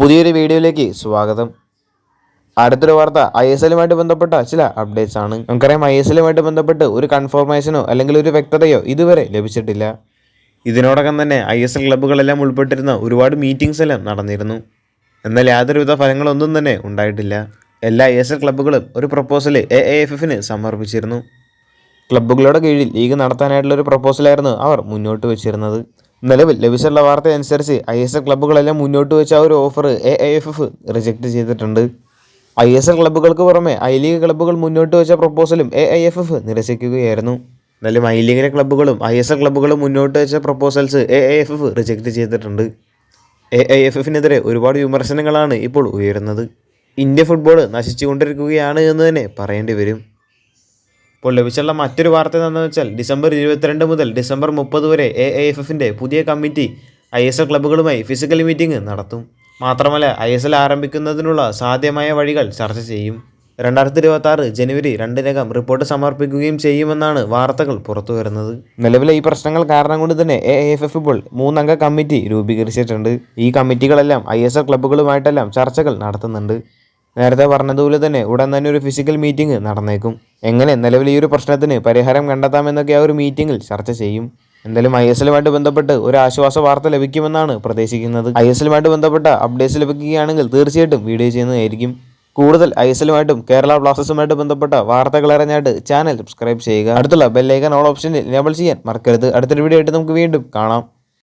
പുതിയൊരു വീഡിയോയിലേക്ക് സ്വാഗതം. അടുത്തൊരു വാർത്ത ISLുമായിട്ട് ബന്ധപ്പെട്ട ചില അപ്ഡേറ്റ്സ് ആണ്. നമുക്കറിയാം ISLുമായിട്ട് ബന്ധപ്പെട്ട് ഒരു കൺഫർമേഷനോ അല്ലെങ്കിൽ ഒരു വ്യക്തതയോ ഇതുവരെ ലഭിച്ചിട്ടില്ല. ഇതിനോടകം തന്നെ ISL ക്ലബ്ബുകളെല്ലാം ഉൾപ്പെട്ടിരുന്ന ഒരുപാട് മീറ്റിംഗ്സ് എല്ലാം നടന്നിരുന്നു. എന്നാൽ യാതൊരുവിധ ഫലങ്ങളൊന്നും തന്നെ ഉണ്ടായിട്ടില്ല. എല്ലാ ISL ക്ലബ്ബുകളും ഒരു പ്രപ്പോസൽ AIFFന് സമർപ്പിച്ചിരുന്നു. ക്ലബ്ബുകളുടെ കീഴിൽ ലീഗ് നടത്താനായിട്ടുള്ള ഒരു പ്രപ്പോസലായിരുന്നു അവർ മുന്നോട്ട് വെച്ചിരുന്നത്. നിലവിൽ ലഭിച്ചുള്ള വാർത്ത അനുസരിച്ച് ISL ക്ലബ്ബുകളെല്ലാം മുന്നോട്ട് വെച്ച ആ ഒരു ഓഫർ AIFF റിജക്റ്റ് ചെയ്തിട്ടുണ്ട്. ISL ക്ലബ്ബുകൾക്ക് പുറമെ ഐ ലീഗ് ക്ലബ്ബുകൾ മുന്നോട്ട് വെച്ച പ്രപ്പോസലും AIFF നിരസിക്കുകയായിരുന്നു. എന്നാലും ഐ ലീഗിലെ ക്ലബ്ബുകളും ISL ക്ലബ്ബുകളും മുന്നോട്ട് വെച്ച പ്രപ്പോസൽസ് AIFF റിജക്റ്റ് ചെയ്തിട്ടുണ്ട്. AIFFനെതിരെ ഒരുപാട് വിമർശനങ്ങളാണ് ഇപ്പോൾ ഉയരുന്നത്. ഇന്ത്യ ഫുട്ബോൾ നശിച്ചുകൊണ്ടിരിക്കുകയാണ് എന്ന് തന്നെ പറയേണ്ടി വരും. ഇപ്പോൾ ലഭിച്ചുള്ള മറ്റൊരു വാർത്ത എന്താണെന്ന് വെച്ചാൽ ഡിസംബർ 22 മുതൽ ഡിസംബർ 30 വരെ AIFFൻ്റെ പുതിയ കമ്മിറ്റി ISL ക്ലബ്ബുകളുമായി ഫിസിക്കൽ മീറ്റിംഗ് നടത്തും. മാത്രമല്ല ISL ആരംഭിക്കുന്നതിനുള്ള സാധ്യമായ വഴികൾ ചർച്ച ചെയ്യും. 2026 ജനുവരി 2 റിപ്പോർട്ട് സമർപ്പിക്കുകയും ചെയ്യുമെന്നാണ് വാർത്തകൾ പുറത്തു വരുന്നത്. നിലവിലെ ഈ പ്രശ്നങ്ങൾ കാരണം കൊണ്ട് തന്നെ AIFF ഇപ്പോൾ 3 അംഗ കമ്മിറ്റി രൂപീകരിച്ചിട്ടുണ്ട്. ഈ കമ്മിറ്റികളെല്ലാം ISL ക്ലബ്ബുകളുമായിട്ടെല്ലാം ചർച്ചകൾ നടത്തുന്നുണ്ട്. നേരത്തെ പറഞ്ഞതുപോലെ തന്നെ ഉടൻ തന്നെ ഒരു ഫിസിക്കൽ മീറ്റിംഗ് നടന്നേക്കും. എങ്ങനെ നിലവിൽ ഈ ഒരു പ്രശ്നത്തിന് പരിഹാരം കണ്ടെത്താമെന്നൊക്കെ ആ ഒരു മീറ്റിംഗിൽ ചർച്ച ചെയ്യും. എന്തായാലും ISLുമായിട്ട് ബന്ധപ്പെട്ട് ഒരു ആശ്വാസ വാർത്ത ലഭിക്കുമെന്നാണ് പ്രതീക്ഷിക്കുന്നത്. ISLുമായിട്ട് ബന്ധപ്പെട്ട അപ്ഡേറ്റ്സ് ലഭിക്കുകയാണെങ്കിൽ തീർച്ചയായിട്ടും വീഡിയോ ചെയ്യുന്നതായിരിക്കും. കൂടുതൽ ISLുമായിട്ടും കേരള ബ്ലാസ്റ്റേഴ്സുമായിട്ട് ബന്ധപ്പെട്ട വാർത്തകൾ അറിഞ്ഞായിട്ട് ചാനൽ സബ്സ്ക്രൈബ് ചെയ്യുക. അടുത്തുള്ള ബെല്ലൈക്കൺ ഓൾ ഓപ്ഷനിൽ എനേബിൾ ചെയ്യാൻ മറക്കരുത്. അടുത്തൊരു വീഡിയോ ആയിട്ട് നമുക്ക് വീണ്ടും കാണാം.